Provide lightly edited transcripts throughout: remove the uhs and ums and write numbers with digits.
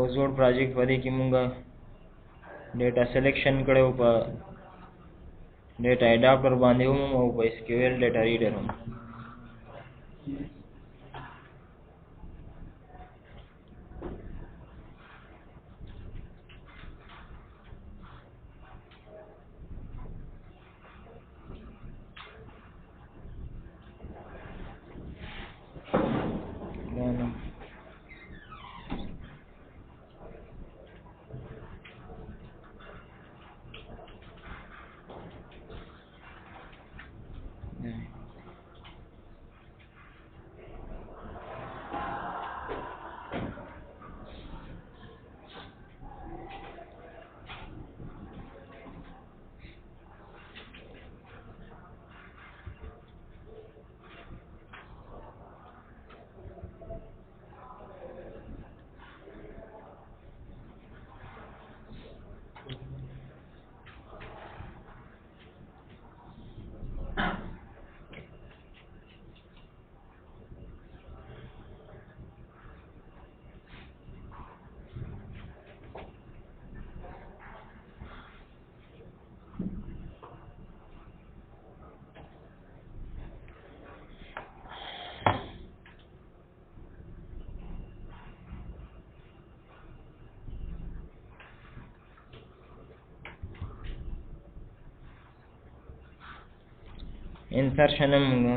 जोड़ प्रोजेक्ट पदे की मुंगा डेटा सिलेक्शन करे ऊपर डेटा एडाप्टर बांधे हूँ ऊपर एसक्यूएल डेटा रीडर हूँ इंसर्शन मुंगा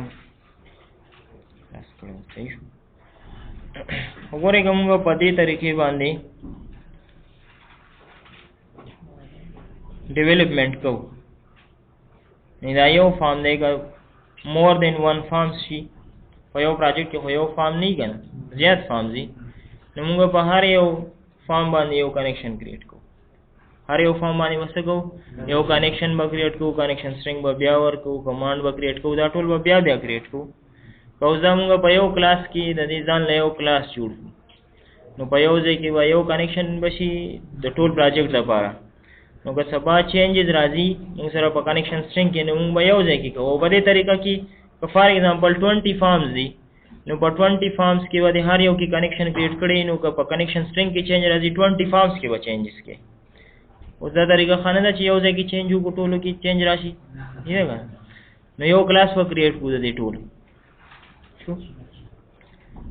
वगैरह का मुंगा पदी तरीके बांधे डेवलपमेंट को निदायो फॉर्म देगा more than one forms she होयो प्रोजेक्ट के होयो फॉर्म नहीं गन ज्यादा फॉर्म जी नमुंगा बाहर यो फॉर्म बांधे यो कनेक्शन क्रिएट को हर यो फॉर्म बांधे वैसे को यो कनेक्शन ब क्रिएट को कनेक्शन स्ट्रिंग ब ब्यावर को कमांड ब क्रिएट को दा टूल ब ब्या क्रिएट को कौजा मुंगा पयो क्लास की ददी जान ले यो क्लास जोड़ नो पयो जे कि यो कनेक्शन बशी द टूल प्रोजेक्ट दा पारा नो का सबा चेंजेस राजी इन सर प कनेक्शन स्ट्रिंग के नो पयो जे कि को बदे तरीका की फॉर एग्जांपल 20 फॉर्म्स दी नो पर 20 फॉर्म्स के बाद हर यो की कनेक्शन क्रिएट करे नो का कनेक्शन स्ट्रिंग के चेंज राजी 20 फॉर्म्स के चेंजेस के उस तरीका खाने दा चाहिए उसे की चेंज को टूल की चेंज राशि ये ना नो यो क्लास पर क्रिएट को दे टूल छो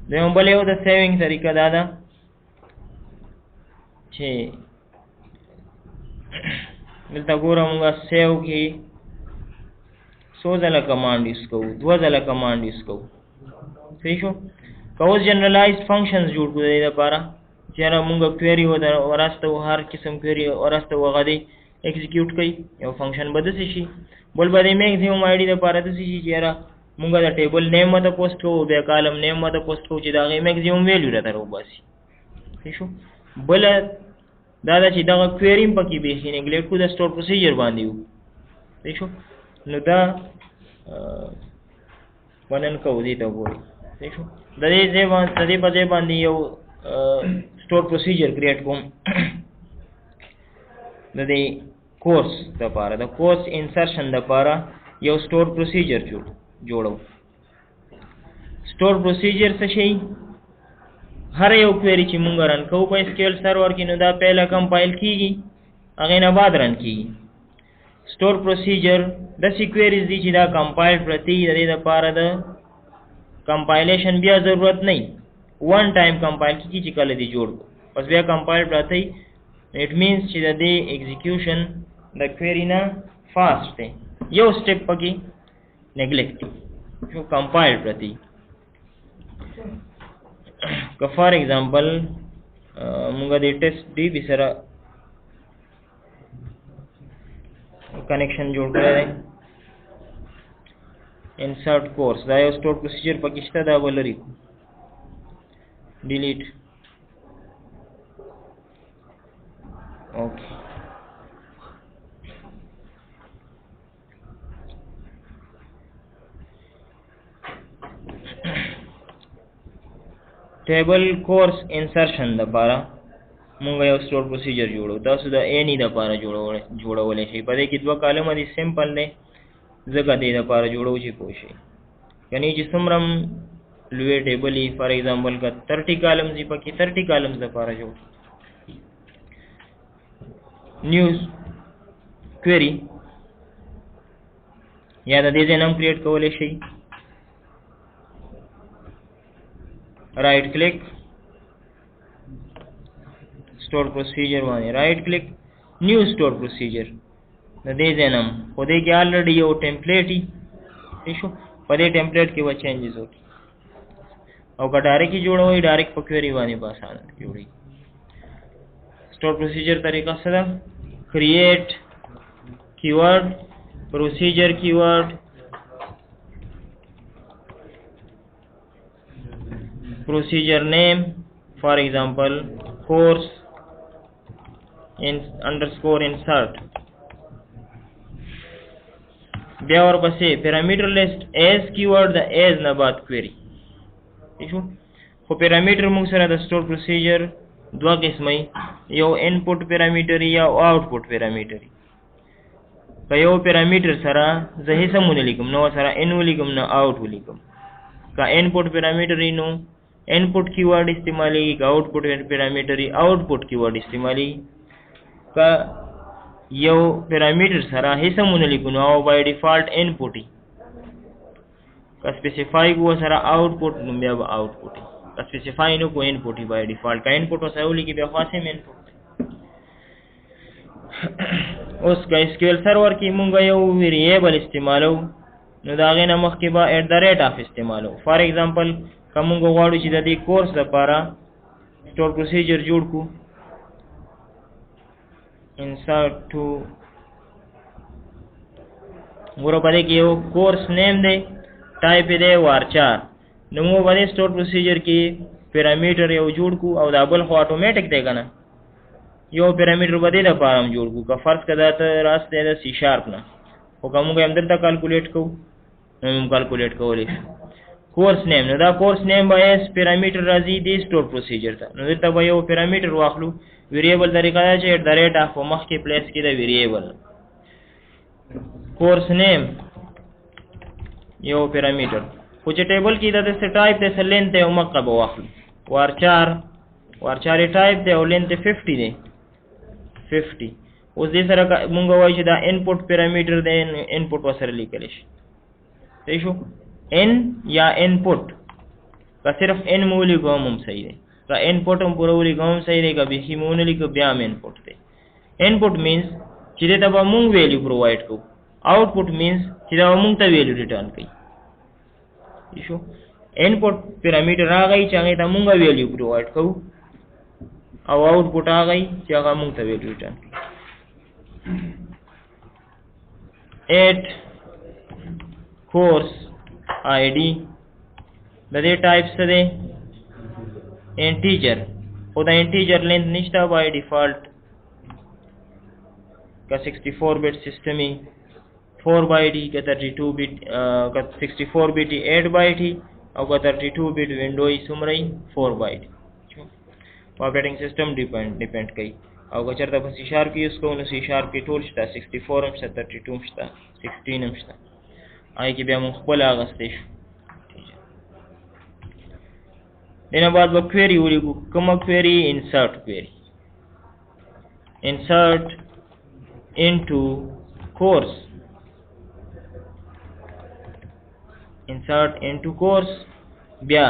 दे बोले वो द सेविंग तरीका दादा छे मिलता गोरा मुंगा सेव की 100 जला कमांड इसको 2 जला कमांड इसको सही शो कौज जनरलाइज्ड फंक्शंस जोड़ को दे पारा जरा मुंगा क्वेरी होता और रास्ता हर किस्म क्वेरी और रास्ता वगैरह एग्जीक्यूट कई यो फंक्शन बदल से शी बोल बदे मैक्सिमम आईडी द पारा तो सी जरा मुंगा द टेबल नेम मत पोस्ट को बे कॉलम नेम मत पोस्ट को चिदा मैक्सिमम वैल्यू रहता रो बस सही शो बोल दादा ची दा क्वेरी पकी बेसी नेग्लेक्ट को द स्टोर प्रोसीजर बांधियो सही शो नो दा वनन को दी तो बोल सही शो ददे बदे बांधियो स्टोर प्रोसीजर क्रिएट को ददे कोर्स द पारा द कोर्स इंसर्शन द पारा यो स्टोर प्रोसीजर जोड़ो स्टोर प्रोसीजर से शई हर यो क्वेरी ची मुंगा रन को पे एसक्यूएल सर्वर की नुदा पहला कंपाइल कीगी अगेना बाद रन कीगी स्टोर प्रोसीजर द क्वेरीज दी ची दा कंपाइल प्रति ददे द पारा द कंपाइलेशन भी जरूरत नहीं वन टाइम कंपाइल की चिकल दी जोड़ को बस वे कंपाइल रहते इट मींस ची द एग्जीक्यूशन द क्वेरी ना फास्ट थे यो स्टेप पकी नेग्लेक्ट जो कंपाइल प्रति का फॉर एग्जांपल मुंगा दे टेस्ट दी बिसरा कनेक्शन जोड़ कर इंसर्ट कोर्स दायो स्टोर प्रोसीजर पकिस्ता दा बोलरी डिलीट ओके ټیبل کورس انسرشن لپاره مونږ یو سټور پروسیجر جوړو. تاسو د any لپاره جوړولای شئ. په دې کې دوه کالمه دي، سمپل دی ځکه دې لپاره جوړو چې پوه شئ. یعنی چې څومره لوی ټیبل یې فار ایگزامپل که 30 کالمز یې پکې 30 کالمز لپاره جوړ. نیوز کوئری یا د دې ځای نوم کریټ کولی شئ. رائټ کلیک store procedure باندې رائټ کلیک نیو store procedure د دې ځنم خو دې کې الریډي یو ټمپلیټ ای شو. په دې ټمپلیټ کې و چینجز وکړي او که ډایرکټ جوړوي ډایرکټ په کوئری باندې په اسانه جوړي. Store procedure طریقه څه ده؟ کریټ کیورډ procedure کیورډ procedure name for example course underscore insert. بیا ورپسې پیرامیټر لیست as keyword د as نه بعد query. خو پیرامیټر موږ سره د سټور پروسیجر دوه قسمه، یو انپوټ پیرامیټر یا آوټپوټ پیرامیټر. که یو پیرامیټر سره زه هیڅ مونږ لیکم نو سره ان ولیکم نه آوټ ولیکم. که انپوټ پیرامیټر نو इनपुट कीवर्ड इस्तेमाली का आउटपुट पैरामीटर आउटपुट कीवर्ड इस्तेमाली का यो पैरामीटर सारा हिस्सा मुनली को नो बाय डिफॉल्ट इनपुट का स्पेसिफाई को सारा आउटपुट नुम्या आउटपुट का स्पेसिफाई नो को इनपुट ही बाय डिफॉल्ट का इनपुट वसाउली की बेखासे में इनपुट उस का एसक्यूएल सर्वर की मुंगा यो वेरिएबल इस्तेमालो नो दागे न मख के बा @ इस्तेमालो. For example کومګه غواړو چې د دې کورس لپاره سټور پروسیجر جوړ کو. انسرټ ټو ګورو باندې کې یو کورس نیم دی، ټایپ دی وار4. نو موږ باندې سټور پروسیجر کې پیرامیټر یو جوړ کو او دا بل خو اتوماتیک دی کنه. یو پیرامیټر باندې د پارم جوړ کو. که فرض کړه ته راسته د سی شارپ نه او کومګه هم دلته کیلکولیټ کو نو هم کیلکولیټ کولې. कोर्स नेम नو دا कोर्स नेम باید پیرامیټر راځي د سټور پروسیجر ته. نو دلته به یو پیرامیټر واخلو. ویریبل طریقه دا چې @ په مخ کې پلیس کې د ویریبل course name یو پیرامیټر خو چې ټیبل کې د څه ټایپ د لینث او مقطع به واخلو. وار4 ټایپ دی او لینث 50 دی 50. اوس دې سره مونږ وایو چې دا انپوټ پیرامیټر دی، انپوټ وسره لیکل شي. صحیح شو؟ ان یا انپوٹ کا صرف ان مولی گوم هم صحیح دی، کا انپوٹ هم پورولی گوم صحیح دی، کا بیخی مونلی که بیا هم انپوٹ دی. انپوٹ مینز چې دې ته به مونږ ویلیو پرووایډ کوو. آوټپوټ مینز چې دا به مونږ ته ویلیو ریټرن کوي. شو انپوٹ پیرامیټر راغی چې هغې ته مونږ ویلیو پرووایډ کوو او آوټپوټ راغی چې هغه مونږ ته ویلیو ریټرن کوي. ایٹ کورس ID د دې ټایپ څه دی؟ انټیجر. خو دا انټیجر لینث نشته بای ډیفالت. کا 64 بیٹ سیستم 4 بایټ کا 32 بیٹ کا 64 بیٹ 8 بایټ او کا 32 بیٹ وینډوز سمري 4 بایټ. اپریټینګ سیستم ډیپند کوي او که چېرته په سی شارپ کې یوز کوو نو سی شارپ کې ټول شته، 64 هم شته، 32 هم شته، 16 هم شته. آئی کی بیا مون خپل اغسته شو. دینا بعد با کوئری ولیکو. کما کوئری؟ انسرٹ کوئری. انسرٹ انٹو کورس. انسرٹ انٹو کورس. بیا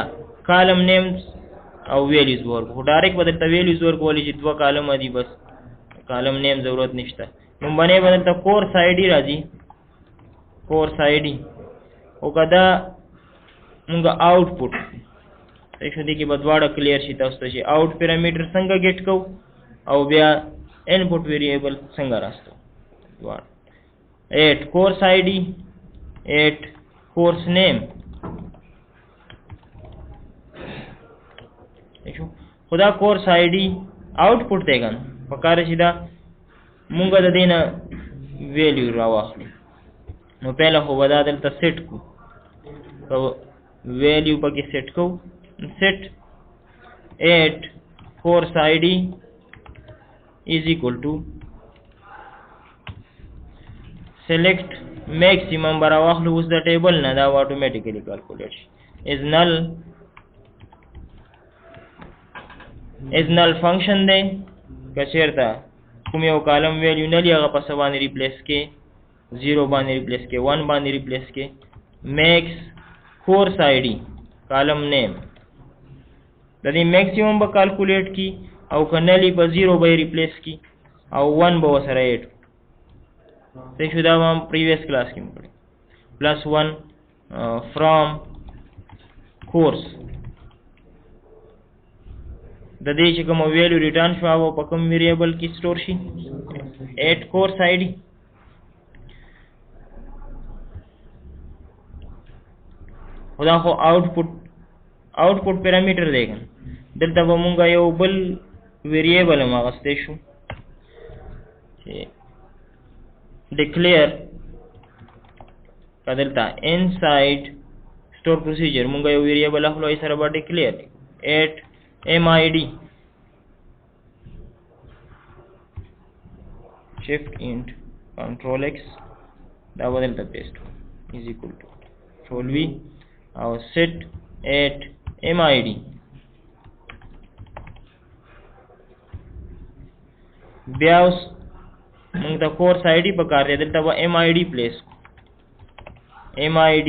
کالم نیمز او ویلیوز ورکو. ډایرکټ بدلته ویلیوز ورکولی چې دوه کالم دي بس، کالم نیم ضرورت نشته. نو باندې بدلته کورس آی ډي راځي، कोर्स आईडी او کدا موږ آوټپوټ صحیح شو دي کې بدواړه کلیر شي تاسو ته چې آوټ پیرامیټر څنګه ګیټ کو او بیا انپوټ ویریبل څنګه راستو. 8 کورس آईडी 8 کورس نیم. شو خدا کورس آईडी آوټپوټ دیګا پکاره شي دا موږ د دینه ویلیو راوخلو. نو پہلا خو بدا دلتا سیٹ کو تو ویلیو پاکی سیٹ کو سیٹ 8 course id is equal to select maximum برا واخلو اوس د ټیبل نه دا automatically calculate is null function دی کچیرته کوم یو کالم ویلیو نه لري هغه په څه باندې ریپلیس کې 0 باندې ریپلیس کې 1 باندې ریپلیس کې max course id کالم نیم د دې میکسیمم به کیلکولیټ کی او کنلی په 0 به ریپلیس کی او 1 به وسره ایډ څه شو دا هم پریویس کلاس کې مکړي +1 from course د دې چې کوم ویلیو ریټرن شو او په کوم ویریبل کې سٹور شي 8 course id خدا خو output parameter देखें दलता वो मुंगा यो बल वेरिएबल हम आगस्ते शु डिक्लेयर का दलता इनसाइड स्टोर प्रोसीजर मुंगा यो वेरिएबल अखलो इस तरह declare eight mid shift int control x दा बदलता paste is equal to control v और set at mid بیا اوس موږ د کورس آی ډي په کار دی دلته به mid پلیس mid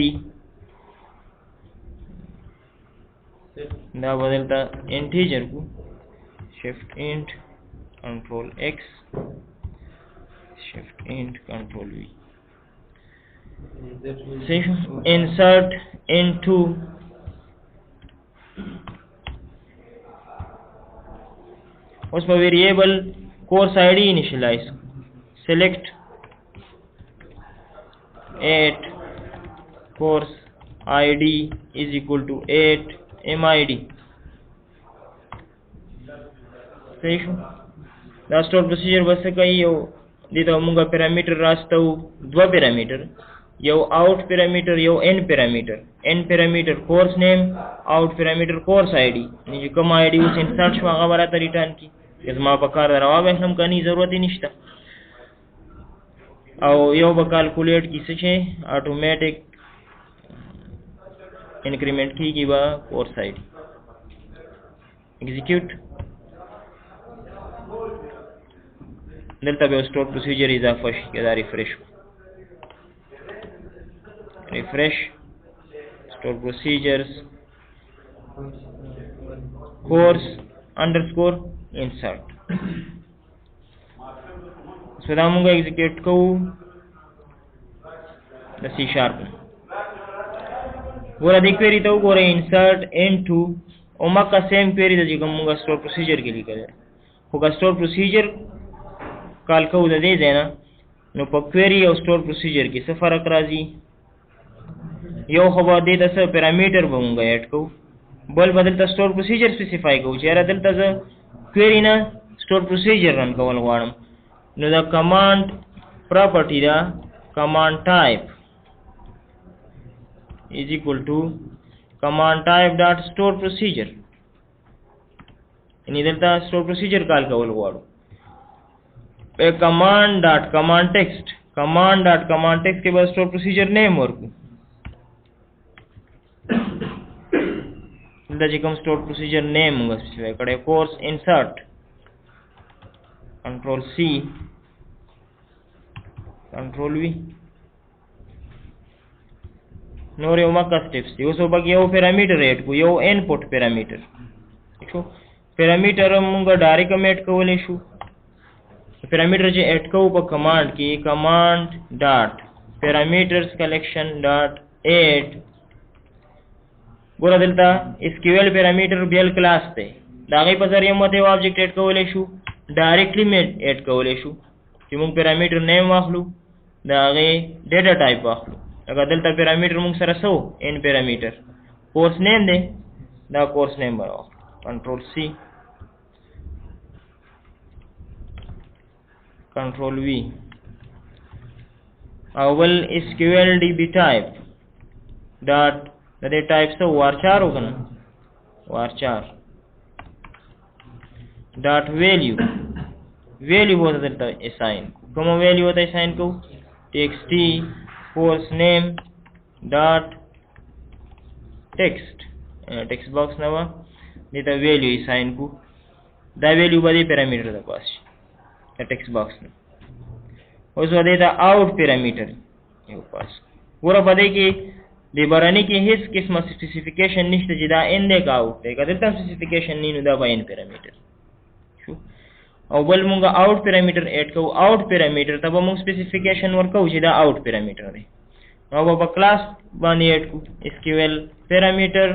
دا بدلته انټیجر کو shift int control x shift int control v insert into उस पर variable course ID initialize select 8 course ID is equal to 8 mid सही शो दा store procedure बस कई यो दिता मुंगा पैरामीटर रास्ता दो पैरामीटर यो आउट पैरामीटर यो n parameter course name out parameter course ID नि कम आईडी उस इंसर्ट शो हगा बरा रिटर्न की इसमा पकार रवा हम कनी जरूरत ही निश्ता और यो ब कैलकुलेट की से ऑटोमेटिक इंक्रीमेंट की बा कोर्स आईडी एग्जीक्यूट दलता बे स्टोर प्रोसीजर इजाफा के refresh store procedures course underscore insert so da munga execute ko the C# gora de query to gora insert into oma ka same query da jigam munga store procedure ke liye kare hoga store procedure call को दे देना नो په query او store procedure کې څه فرق راځي یو خو به دې تاسو پیرامیټر به مونږه اډ کو بل بدل ته store procedure specify کو چې را دلته ز query نه store procedure رن کول غواړم نو دا command property دا command type is equal to command type dot store procedure یعنی دلته store procedure کال کول غواړم पे command dot command text के बाद store procedure name वर्क द जिकम store procedure name होगा specify करे course insert control C control V नोर यो मका स्टेप्स थी उसो बाकी यो पैरामीटर ऐड को यो इनपुट पैरामीटर देखो पैरामीटर मुंगा डायरेक्ट मेट कोले शू पैरामीटर जो ऐड को ऊपर कमांड की command dot parameters collection dot add गोरा दिलता एसक्यूएल पैरामीटर बेल क्लास थे दागे पर जरिए मते ऑब्जेक्ट ऐड कोले शू डायरेक्टली में ऐड कोले शू कि मुंग पैरामीटर नेम वाखलू दागे डेटा टाइप वाखलू अगर दिलता पैरामीटर मुंग सरसो इन पैरामीटर कोर्स नेम दे दा कोर्स नेम बनाओ कंट्रोल सी control v अव्वल SQL DB type dot the type से varchar होगा ना varchar डॉट वैल्यू वैल्यू होता देता असाइन कम वैल्यू होता असाइन को txt course name dot text text box नवा देता वैल्यू असाइन को दा वैल्यू बदे पैरामीटर दा पास टेक्स्ट बॉक्स में उसको देता आउट पैरामीटर ये पास पूरा बदे की दे बरानी की हिस किस्म स्पेसिफिकेशन निश्चित जिदा इन दे का आउट है कदर स्पेसिफिकेशन नी नुदा बाइन पैरामीटर और बल मुंगा आउट पैरामीटर ऐड को आउट पैरामीटर तब मुंग स्पेसिफिकेशन वर्क को जिदा आउट पैरामीटर है अब अब क्लास बानी ऐड को SQL parameter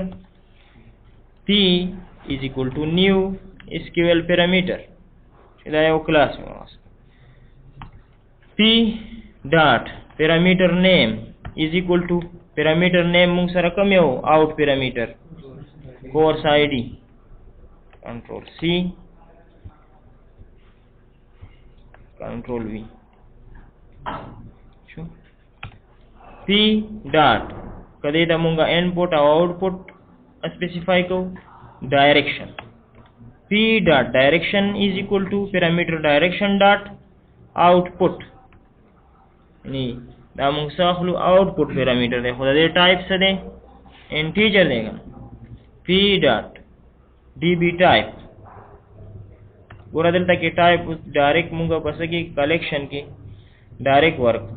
p is equal to new SQL parameter जिदा ये क्लास में p dot parameter name is equal to parameter name मुंग सर कम हो out parameter course ID control C control V p dot कदे दा मुंगा इनपुट और आउटपुट स्पेसिफाई को direction p dot direction is equal to parameter direction dot output नी दा मुंग साखलू आउटपुट पैरामीटर दे खुदा दे टाइप से दे इंटीजर देगा p डॉट db टाइप पूरा दिलता की टाइप डायरेक्ट मुंगा बस की कलेक्शन की डायरेक्ट वर्क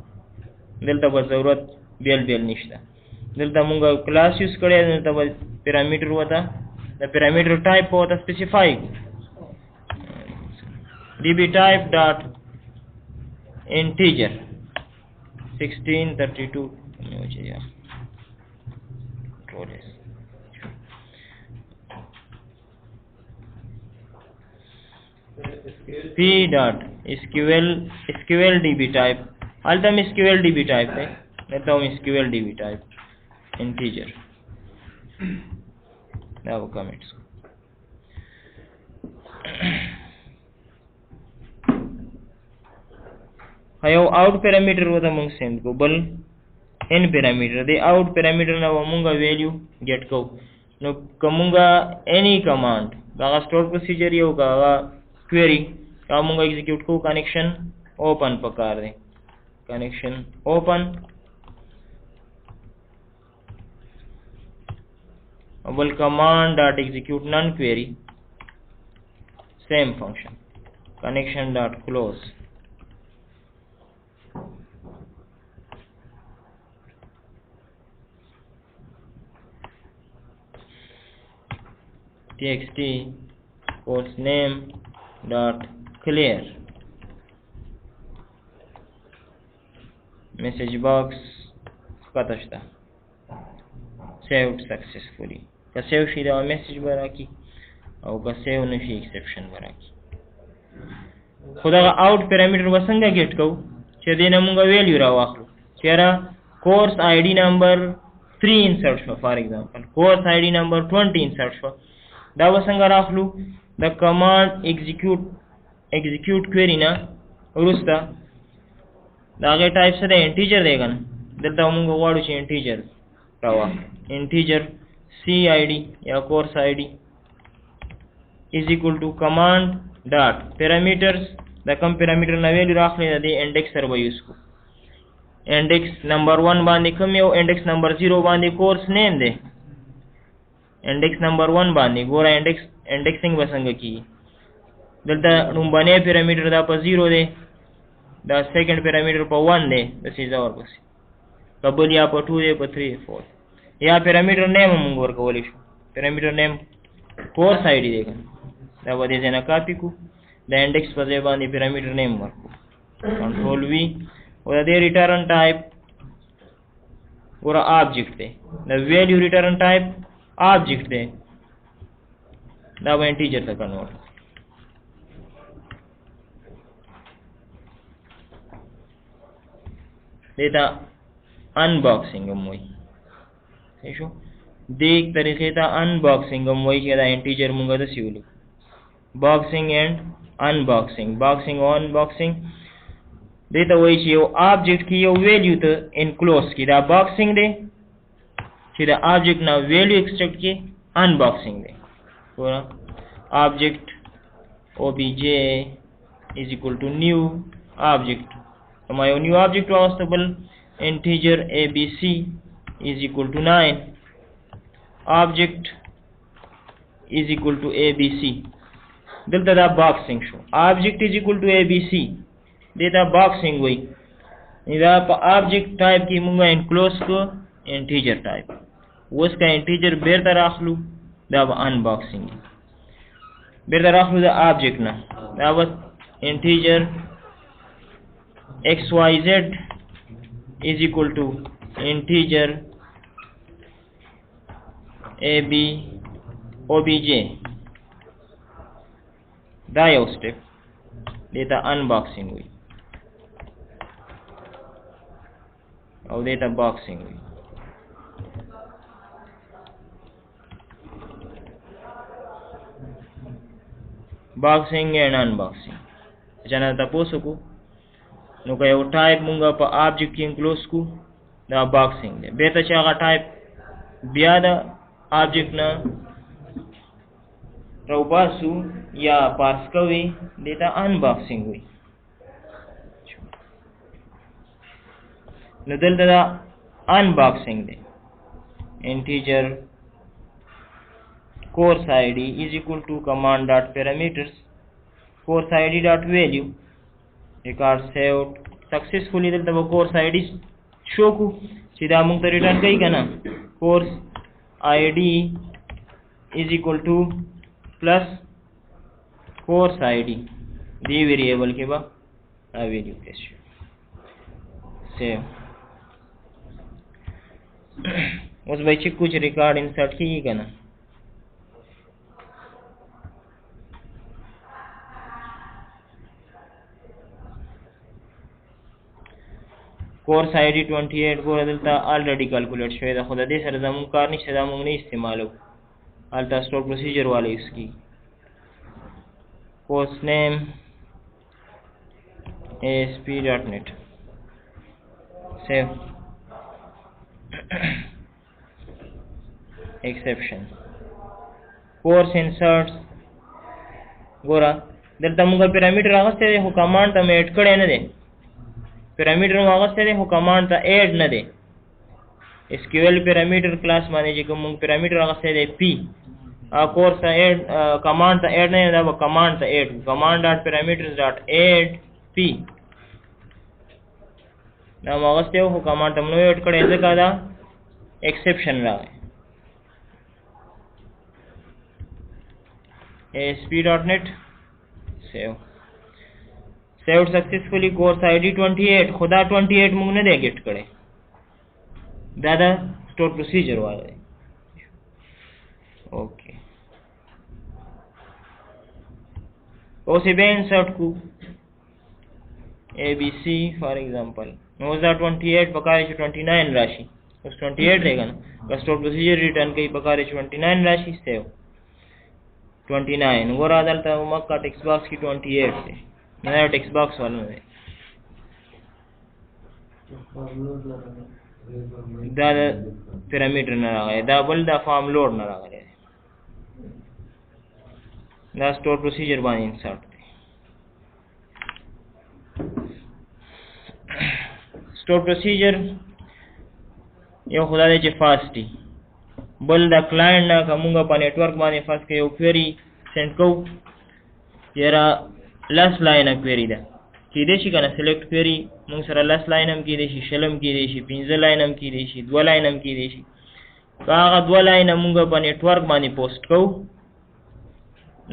दिलता बस जरूरत बेल बेल निश्ता दिलता मुंगा क्लास यूज करे दिलता बस पैरामीटर होता द पैरामीटर टाइप होता specify db type dot integer 1632 मुझे यार control p dot SQL db type अल्टम SQL db टाइप है लेता हूँ SQL db टाइप इंटीजर ना वो कमेंट्स हायो आउट पैरामीटर होता मुंग सेंड को बल इन पैरामीटर दे आउट पैरामीटर ना वो मुंगा वैल्यू गेट को नो कमुंगा एनी कमांड गागा स्टोर प्रोसीजर ये होगा क्वेरी का मुंगा एग्जीक्यूट को कनेक्शन ओपन पकार दे कनेक्शन ओपन अबल command dot execute non query same function connection dot close txt course name dot clear message box katashta saved successfully का सेव शीदा मैसेज बरा की और का सेव नशी एक्सेप्शन बरा की खुदा का आउट पैरामीटर वसंगा गेट को छे मुंगा वैल्यू रा वाखलो चेरा course ID number 3 insert for example course ID number 20 insert दा वसंगा राखलू द कमांड एग्जीक्यूट क्वेरी ना रुस्ता दागे टाइप से इंटीजर देगा ना दलता मुंगा वाडू छे इंटीजर रावा इंटीजर CID या course ID is equal to command dot parameters द कम पैरामीटर ना वैल्यू राख ले दे इंडेक्स सर्व यूज को इंडेक्स नंबर 1 बांधे कम यो इंडेक्स नंबर 0 बांधे कोर्स नेम दे इंडेक्स नंबर 1 बांधे गोरा इंडेक्सिंग वसंग की दलता बने पैरामीटर दा पर 0 दे द सेकंड पैरामीटर पर 1 दे दिस इज आवर बस कबल या पर 2 दे पर 3 4 या पैरामीटर नेम मुंगोर को बोलिश पैरामीटर नेम कोर्स आईडी देगा दा वदे जना कॉपी को द इंडेक्स पर बांधे पैरामीटर नेम वर्क कंट्रोल V और दे रिटर्न टाइप और ऑब्जेक्ट दे द वैल्यू रिटर्न टाइप ऑब्जेक्ट दे दा वो इंटीजर तक कन्वर्ट देता अनबॉक्सिंग मोई ऐशो देख तरीके ता अनबॉक्सिंग मोई के दा इंटीजर मुंगा दा Sivli boxing and unboxing boxing unboxing देता वही चाहिए ऑब्जेक्ट की यो वैल्यू तो इनक्लोज की दा बॉक्सिंग दे सीधा ऑब्जेक्ट ना वैल्यू एक्सट्रैक्ट की अनबॉक्सिंग दे पूरा object obj is equal to new object. My new object was stable integer abc is equal to 9. Object is equal to abc. دلته دا boxing شو. Object is equal to abc. دیتا boxing وی. دا په object type کې موږ enclose کو integer type. اوس کا integer بیرته راخلو دا به unboxing. بیرته راخلو دا object نه. دا به integer xyz is equal to integer ab obj. دا یو step دیتا unboxing وی او دیتا boxing وی. boxing and unboxing جنا تاسو کو نو که یو ټایپ مونږه په آبجیکټ کې انکلوز کو دا باکسینګ دی. به ته چې هغه ټایپ بیا د آبجیکټ نه راوباسو یا پارس کوي دیتا انباکسینګ وي. نو دلته دا انباکسینګ دی. integer course id is equal to command dot parameters course id dot value record saved successfully. دلته به course id شو کو چې دا موږ ته ریټرن کوي کنه. course id is equal to plus course id دی ویریبل کې به ویلیو پیش شي. سیو اوس به چې کچھ ریکارډ انسرټ کیږي کنه. course id 28 ګوره دلته already calculate شوی ده. خو د دې سره زموږ کار نشته، دا موږ نه استعمالو. هلته store procedure والا یوز کی. course name ASP.NET save exception course inserts ګوره دلته موږ پیرامیټر راغسته دی خو کمانډ ته مې اډ کړی نه دی. پیرامیټر مو راغسته دی خو کمانډ ته اډ نه دی. SQL پیرامیټر کلاس باندې چې کوم پیرامیټر راغسته دی p course ته اډ کمانډ ته اډ نه دا به کمانډ ته اډ command dot parameters dot add p دا راغسته خو کمانډ ته نو اډ کړی ځکه دا exception راغی. ASP.NET save saved successfully course id 28 خدا 28 موږ نه دی گیټ کړی. دا دا store procedure والا دی. اوکې اوس به insert کو abc for example نو دا 28 پکاره 29 راشي. اوس 28 دی کنه که store procedure return کوي پکاره 29 راشي. save 29 ګور دلته مکه ټیکس باکس کی 28 دی نه ټیکس باکس والا نه دی. دا پیرامیټر نه راغی دا بل دا فارم لوډ نه راغلی دا سٹور پروسیجر باندې انسرټ دی. سٹور پروسیجر یو خدای چې فاست دی بل دا کلاینټ نه کومه په نیټورک باندې فاست کې یو کوئری سند کو یرا لاس لاین کوئری ده کې دې شي کنه سلیکټ کوئری موږ سره لاس لاین هم کې دې شي شلم کې دې شي 15 لاین هم کې دې شي 2 لاین هم کې دې شي. هغه 2 لاین موږ په نیټورک باندې پوسټ کو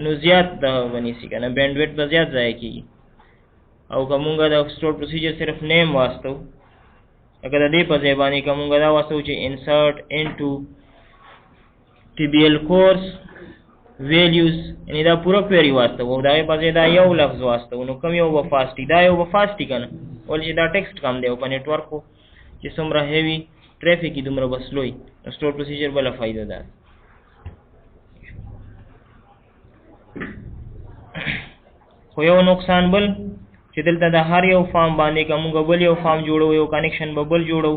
نو زیات د ونی سي کنه بینډویډ به زیات ځای کیږي. او کومه دا سٹور پروسیجر صرف نیم واسطو اگر دې په ځای باندې کومه دا واسطو چې انسرټ انټو TBL course values یعنی دا پورا کوئری واسطه و دا په ځای دا یو لفظ واسطه نو کوم یو به فاسټی دا یو به فاسټی کنه ول چې دا ټیکسټ کم دی په نیټورک کو چې څومره هیوی ټریفیک کی دومره بسلوي سٹور پروسیجر بل فائدہ ده. خو یو نقصان بل چې دلته د هر یو فارم باندې کوم بل یو فارم جوړو یو کنیکشن بل جوړو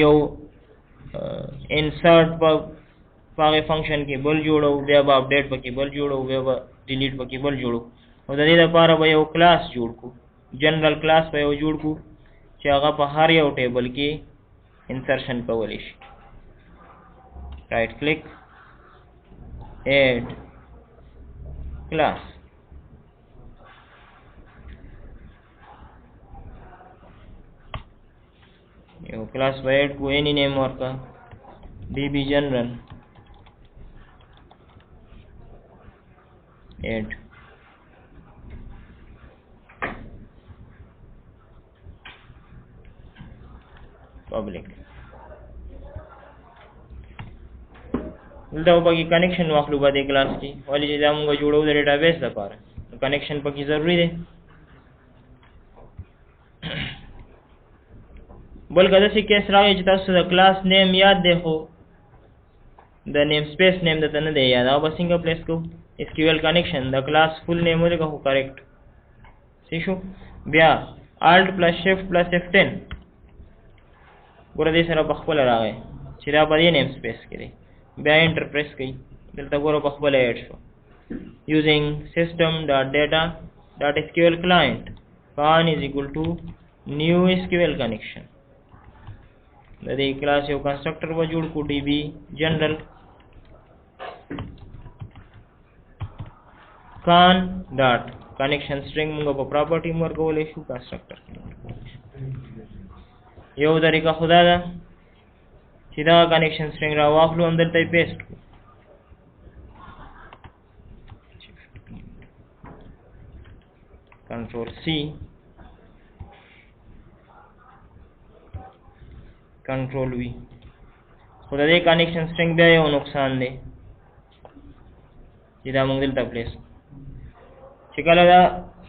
یو انسرټ په پاغه فنکشن کې بل جوړو بیا به اپډیټ پکې بل جوړو بیا به ډیلیټ پکې بل جوړو او د دې لپاره به یو کلاس جوړ کو جنرال کلاس به یو جوړ کو چې هغه په هر یو ټیبل کې انسرشن کولی شي رائټ کلیک add class یو کلاس به اډ کو any name ورکا db general add public دلته په کې کنیکشن واخلو به د کلاس کې ولې چې دا موږ جوړو د ډیټابیس لپاره کنیکشن پکې ضروری دی بل کله چې کیس راغی چې تاسو د کلاس نیم یاد دی خو د نیم سپیس نیم د نه دی یاد او بس څنګه پلیس کو SQL کنیکشن د کلاس فل نیم ولګه خو کریکټ سی شو بیا alt + shift + F10 ګوره دې سره په خپل راغی چې دا په دې نیم سپیس کې دی بیا انټر پریس کړئ دلته ګوره په خپل اډ شو using system.data.sql client con is equal to new SQL connection د دې کلاس یو کنسټرکټر و جوړ کو db general con dot connection string موږ په پراپرټي ورکولې شو کنسټرکټر یو طریقه خدا ده چې دا کنیکشن سټرینګ را واخلو هم دلته پیسټ کنټرول سی کنټرول وی خو د دې کنیکشن سټرینګ بیا یو نقصان دی چې دا موږ دلته پلیس چې کله دا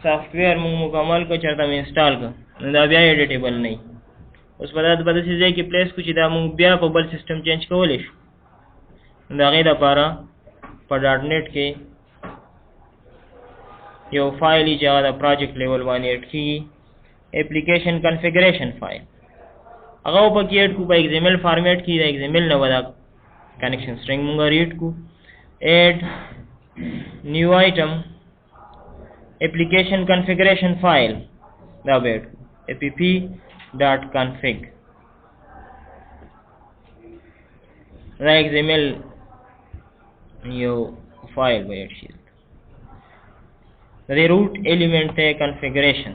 سافټویر موږ مکمل کو چرته انسټال کړ نو دا بیا ایډیټیبل نه اوس په دې بدل ځای کې پلیس کو چې دا موږ بیا په بل سیستم چینج کولای شو دا غي د لپاره په ډاټ نت کې یو فایل چې دا پروجیکټ لیول باندې اډ کی اپلیکیشن کنفیګریشن فایل هغه په کې اډ کو په XML فارمیټ کې د XML نه ودا کنیکشن سټرینګ موږ ریډ کو add new item application configuration file دا به app.config دا XML یو فایل به شي د روot element ته configuration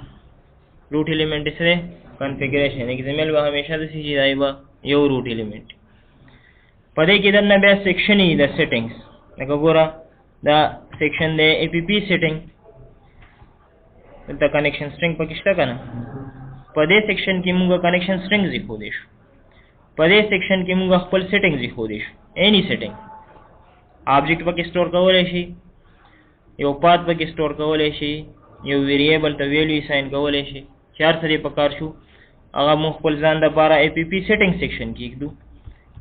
root element سره configuration XML به همیشه د سي دایبا یو root element پدې کې دنه بیا سیکشن ای د settings لکه ګوره دا سیکشن د app setting د connection string پکې شته کنه پدې سیکشن کې موږ connection strings لیکو دي شو پدې سیکشن کې موږ خپل settings لیکو دي شو any setting object پکې سٹور کولای شي یو path پکې سٹور کولای شي یو variable ته value assign کولای شي چار سره پکار شو هغه موږ خپل ځان د لپاره app setting section کې کېدو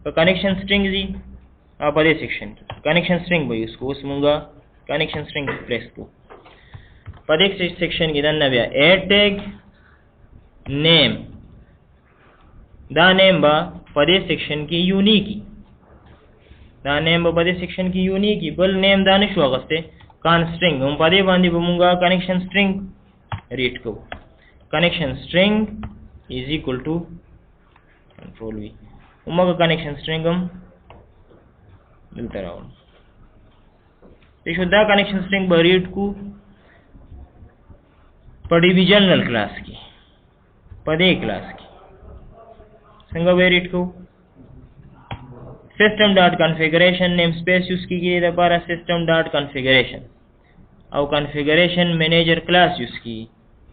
په connection string دي په دې section کې connection string به یوز کوو اوس موږ connection string پلیس کوو په دې section کې دنه بیا add tag name دا name با په دې section کې unique دا name په دې section کې unique بل name دا نشو غسته con string هم په دې باندې به موږ connection string read کوو connection string is equal to control v موږ connection string هم دلته راوړو دې شو دا connection string به read کو په db general class کې په دې class کې څنګه به read کو system.configuration namespace use کیږي د لپاره system.configuration او configuration manager class use کیږي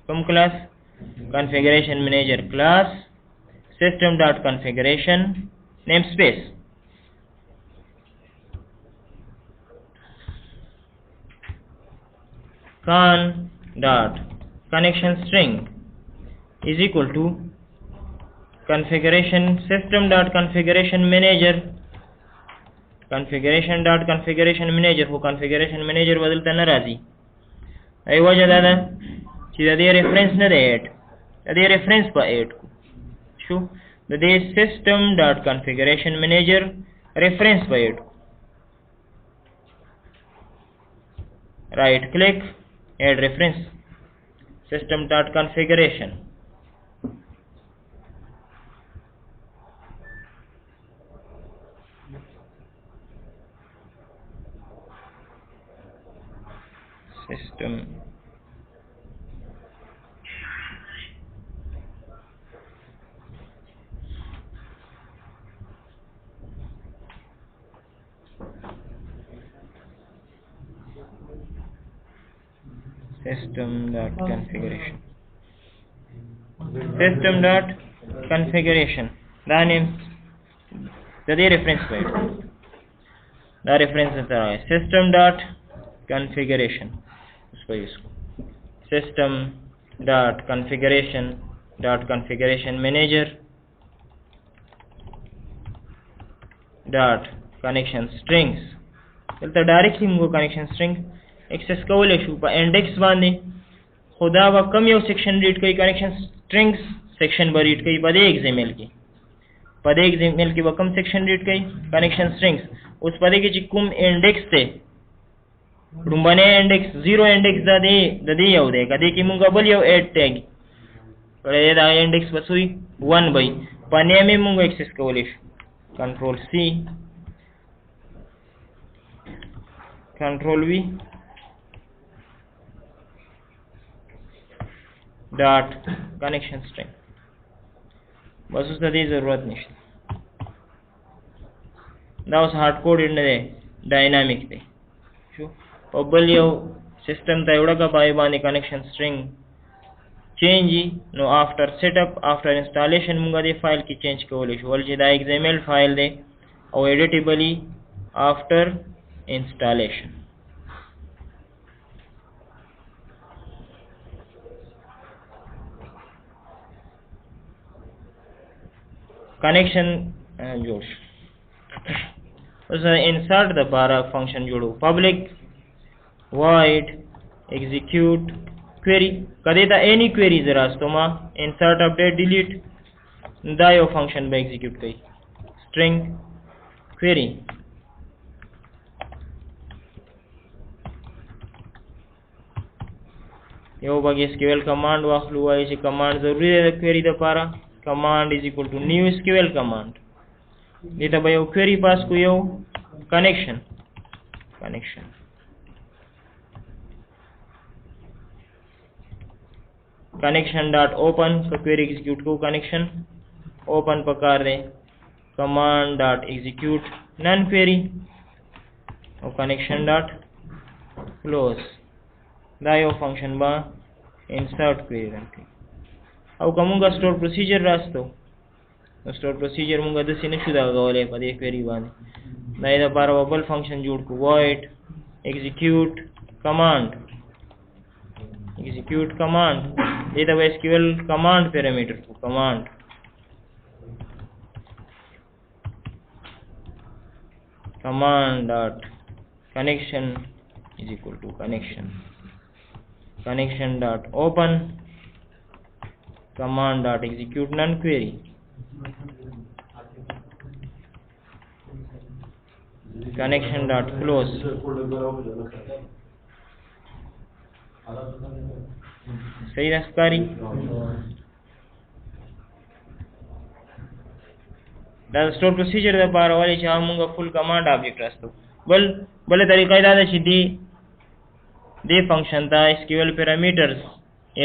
کوم class configuration manager class system.configuration namespace con.connection string is equal to configuration system.configuration manager configuration manager हो configuration manager बदलता न राजी आई वजह दादा چې د دې ریفرنس نه دی اډ د دې ریفرنس په اډ کو شو د دې system.configuration manager ریفرنس په اډ right click, add reference, system.configuration. System system.configuration. System.configuration. The name, the reference file. The reference is system.configuration. System.configuration manager dot connection strings. دلته ډایرکټلی موږ کنیکشن سټرینګ ایکسس کولای شو په انډیکس باندې، خدا به کم یو سیکشن ریډ کوي، کنیکشن سټرینګز سیکشن به ریډ کوي په دې ایگزامل کې. په دې ایگزامل کې به کم سیکشن ریډ کوي؟ کنیکشن سټرینګز. اوس په دې کې چې کوم انډیکس ته رومبنه انډیکس 0 انډیکس د دې یو دی، کدی کې موږ بل یو اډ ټیګ کړی دا انډیکس بسوي 1 بای په نیمه موږ ایکسس کولای شو. کنټرول سی کنټرول وی ډاټ کنیکشن سټرینګ. بس اوس د دې ضرورت نشته، دا اوس هارد کوډ نه دی، ډاینامیک دی. شو په بل یو سیستم ته یو ډګه پای باندې کنیکشن سټرینګ چینج نو افټر سیټ اپ افټر انسټالیشن موږ دې فایل کې چینج کولای شو، ولې دا XML فایل دی او ایډیټیبلی افټر انسټالیشن. کنیکشن جوړ شو. اوس انسرټ د بارا فنکشن جوړو، پبلک void execute query. کدی ته any query زراستو ما insert update delete دا یو فنکشن به ایگزیکیوټ کوي. string query یو بګی SQL کمانډ واخلو، وایي چې کمانډ ضروری دی د query لپاره. command is equal to new SQL command. دې ته به یو query پاس کو، یو connection dot open کو query execute کو connection open پکار دی. command dot execute none query او connection dot close دا یو فنکشن با insert query راکړي. او کومه سٹور پروسیجر راستو، سٹور پروسیجر موږ د سینې شو دا غولې په دې کوي باندې دا د بار بل فنکشن جوړ کو void execute command دې د SQL command parameter کو command dot connection is equal to connection dot open command dot execute none query connection dot close. صحیح راځي دا سٹور پروسیجر د بار والی چې موږ فل کمانډ آبجیکټ راستو. بل طریقه دا ده چې دی فنکشن دا SQL parameters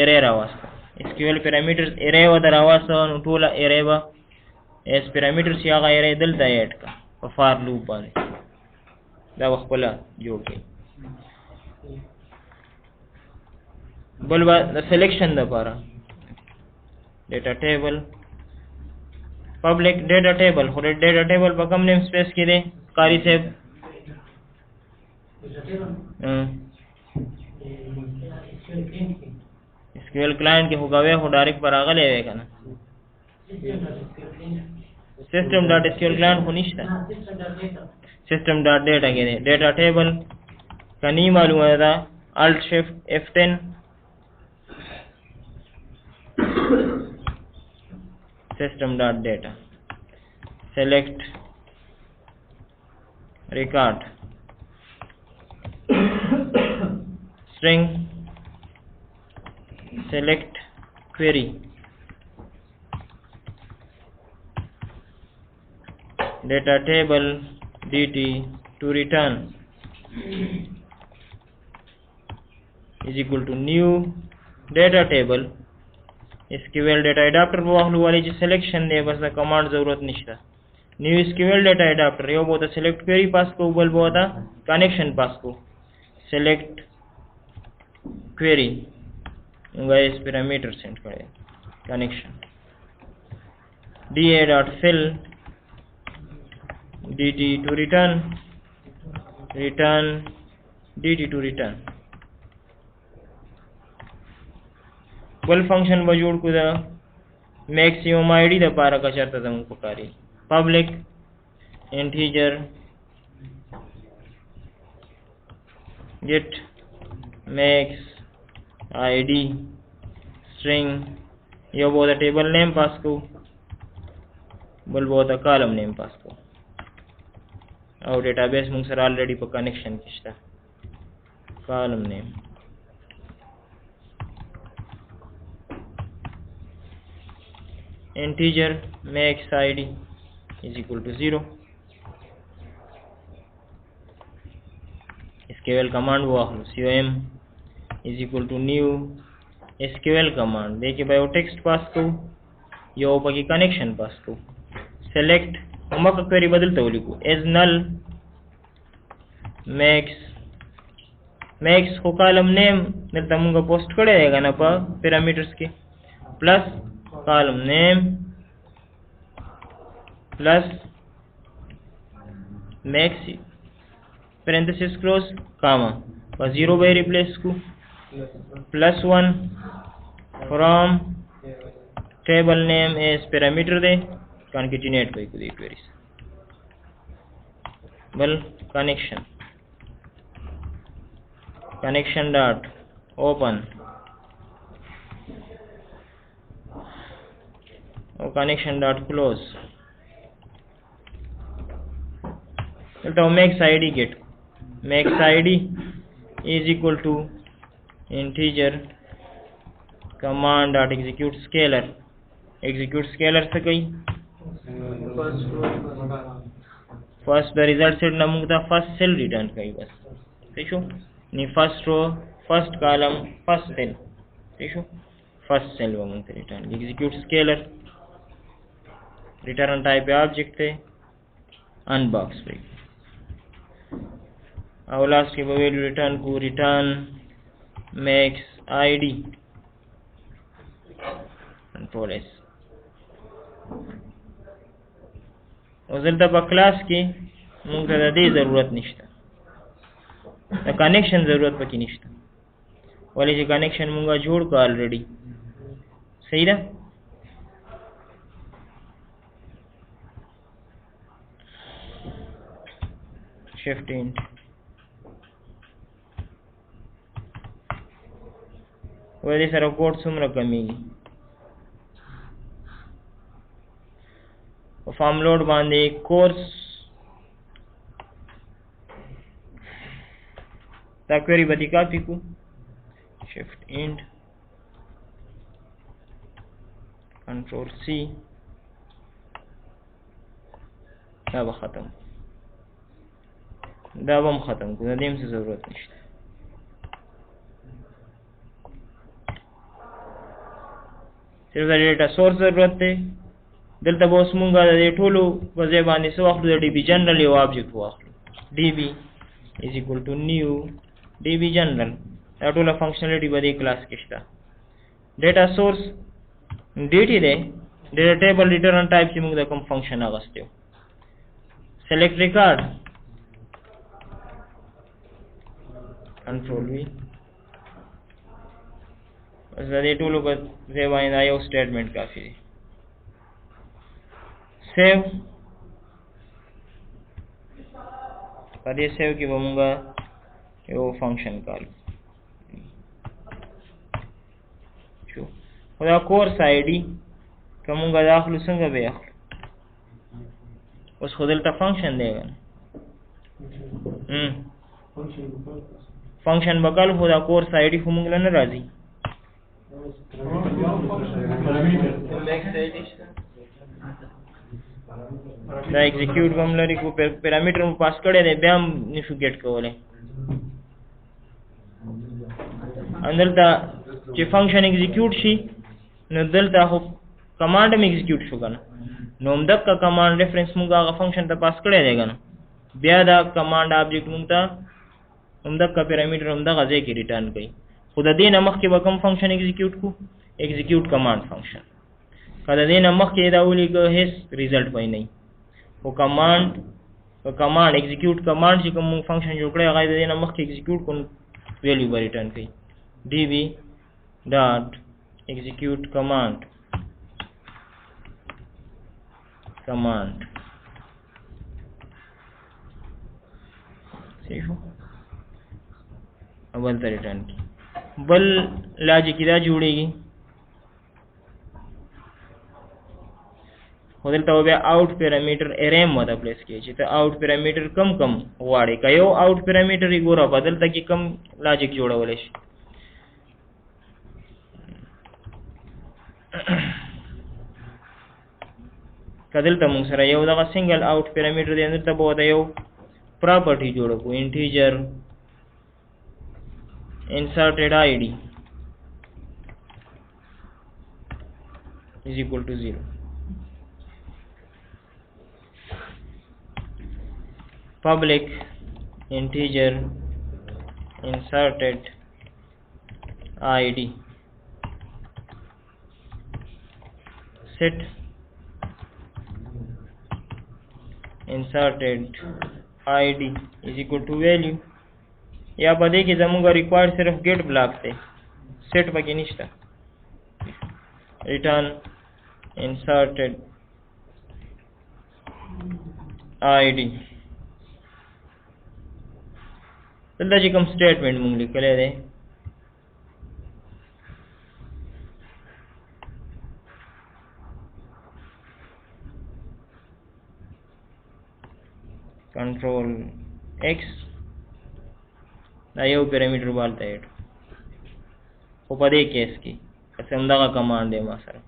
ارے راوستو. SQL parameters ارے و دراوستو نو ټول ارے و اس parameters یا غیر دلته اډ کا په فار لوپ باندې دا خپل جوړ کړي. بل د سلیکشن لپاره ډیټا ټیبل پبلک ډیټا ټیبل، خو ډیټا ټیبل په کوم نیم سپیس کې دی قاری صاحب؟ SQL کلاینټ کې هوګاوي هو ډایرکټ پر راغلی وای کنه. system dot SQL کلاینټ خو نشته، system dot data کې دی. ډیټا ټیبل کني معلومه ده alt shift F10 system dot data select record string select query data table dt to return is equal to new data table SQL data adapter वाहलू वाली जो selection दे बस कमांड जरूरत निश्ता new SQL data adapter यो बोता select query पास को बल बोता connection पास को select query उनका इस पैरामीटर सेंड करे connection da.fill dt to return dt to return बल फंक्शन बजूड़ को दा मैक्सिमम आईडी दा पारा का शर्त तम पुकारी public integer get max ID string यो बोदा टेबल नेम पास को बल बोदा कॉलम नेम पास को और डेटाबेस मुंग सर ऑलरेडी पर कनेक्शन किस्ता column name integer max id is equal to 0 SQL command हुआ com is equal to new SQL command देखिए भाई वो टेक्स्ट पास को यो ऊपर की कनेक्शन पास को select उमक क्वेरी बदलते हो लिखो as null max को कॉलम नेम मिलता मुंगा पोस्ट करे देगा ना पर पैरामीटर्स के plus column name plus max parenthesis close comma और 0 by replace को plus 1 from table name as parameter they concatenate by को दे queries well connection dot open और connection dot close तो max id get max id is equal to integer command dot execute scalar से कही first the result set नमुगता first cell return कही बस ठीक हो नहीं first row first column first cell ठीक हो first cell वो मुगता return execute scalar return type object है unbox पे और लास्ट के वैल्यू रिटर्न को return max id control s और क्लास की मुंगता दे जरूरत निश्ता कनेक्शन जरूरत पकी निश्ता वाले जो कनेक्शन मुंगा जोड़ का ऑलरेडी सही ना shift int वैसे सारा कोड सुमरा कमी फॉर्म लोड बांधे कोर्स क्वेरी बदी काफी को shift int कंट्रोल C अब खत्म दावम खत्म को नदीम से जरूरत नहीं सिर्फ डेटा सोर्स जरूरत है दलता बोस मुंगा दे ठोलो वजेबानी सो आखलू डीबी जनरल यो ऑब्जेक्ट हुआ db is equal to new db general टोला फंक्शनलिटी बदी क्लास किस्ता डेटा सोर्स dt दे डेटा टेबल रिटर्न टाइप से मुंगा कम फंक्शन आगस्ते हो सेलेक्ट रिकॉर्ड कंट्रोल V बस ये टूल को सेव आइंदा यो स्टेटमेंट काफी है सेव पर ये सेव की बमूंगा यो फंक्शन कॉल खुदा कोर्स आईडी कमूंगा दाखिल संग बे उस खुदलता फंक्शन देगा فنکشن بکل خو دا کورس آی ډي خو موږ له نه راځي دا ایگزیکیوټ هم لري کو پیرامیټر مو پاس کړی دی بیا هم نشو ګیټ کولی دلته چې فنکشن ایگزیکیوټ شي نو دلته خو کمانډ هم ایگزیکیوټ شو که نه نو همدغه کمانډ ریفرنس موږ هغه فنکشن ته پاس کړی دی که نه بیا دا کمانډ آبجیکټ موږ ته همدغه پیرامیټر همدغه ځای کې ریټرن کوي خو د دې نه مخکې به کوم فنکشن ایگزیکیوټ کو ایگزیکیوټ کمانډ فنکشن که د دې نه مخکې دا ولیکه هیڅ ریزلټ به نه وي خو کمانډ ایگزیکیوټ کمانډ چې کوم فنکشن جوړ کړی هغه د دې نه مخکې ایگزیکیوټ کوم ویلیو به ریټرن کوي db dot execute command صحیح شو اول ته ریټرن کی بل لاجیک دا جوړیږي خو دلته بیا آوټ پیرامیټر اریم وته پلیس کیږي چې ته آوټ پیرامیټر کم غواړې که یو آوټ پیرامیټر یې ګوره په دلته کې کم لاجیک جوړولی شي که دلته موږ سره یو دغه سنګل آوټ پیرامیټر دی دلته به ورته یو پراپرټي جوړه کړو انټیجر inserted id is equal to 0 public integer inserted id set inserted id is equal to value یا په دې کې زموږ ریکوایرډ صرف ګیټ بلاک دی سیټ پکې نشته ریټرن انسرټډ آی ډي دلته چې کوم سټیټمنټ موږ لیکلی دی کنټرول ایکس دا یو پیرامیټر بالته ایډ خو په دې کیس کې پس همدغه کمانډ دی ما سره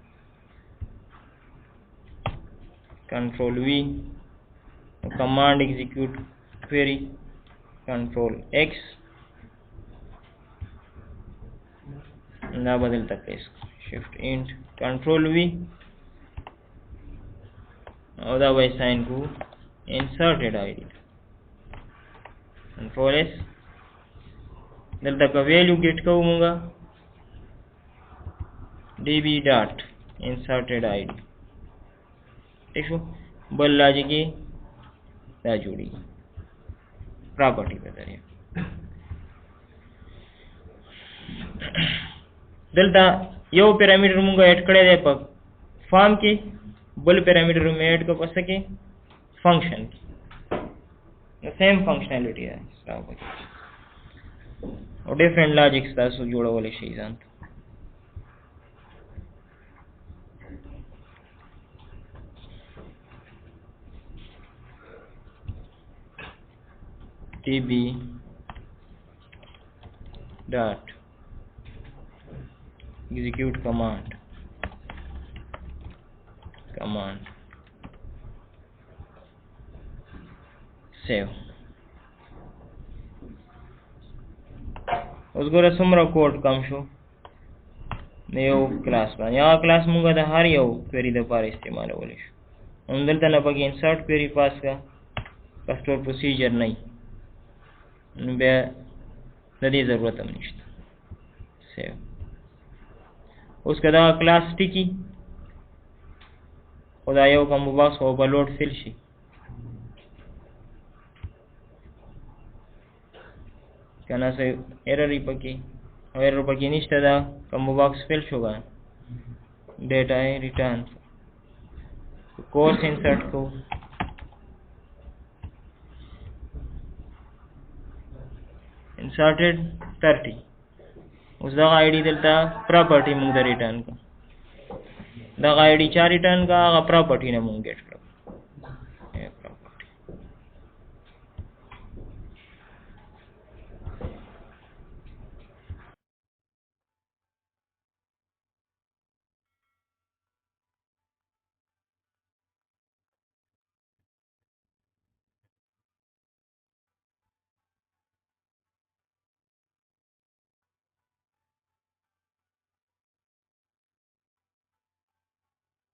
کنټرول وی کمانډ ایگزیکیوټ query کنټرول ایکس دا بدلته پلیس شفت انټ کنټرول وی او دا به ساين کو inserted id کنټرول ایس دلته که ویلیو ګیټ کوو مونږه db dot inserted id ٹھیک شو بل لاجیک دا جوړي پراپرټي په ذریعہ دلته یو پیرامیټر مونږه اډ کړی دی په فارم کې بل پیرامیټر مې اډ کو پس کې فنکشن کې نو سیم فنکشنالټي ده او ډیفرنٹ لاجکس تاسو جوړولای شئ ځان db dot execute command save اوس ګوره څومره کوډ کم شو د یو کلاس باندې هغه کلاس موږ د هر یو کویري دپاره استعمالولی شو همدلته نه پکې انسرټ کویري پاس کړه که سټور پروسیجر نه وي نو بیا د دې ضرورت هم نشته سیو اوس که دغه کلاس ټیکي خو دا یو کمبو باکس خو به لوډ فیل شي کنه څه ایرر یې پکې او ایرر پکې نشته دا کمبو باکس فیل شو که ډیټا یې ریټرن کورس انسرټ کو inserted 30 اوس دغه آی ډي دلته پراپرټي موږ ته ریټرن کړه دغه آی ډي چا ریټرن کړه هغه پراپرټي نه موږ ګیټ کړه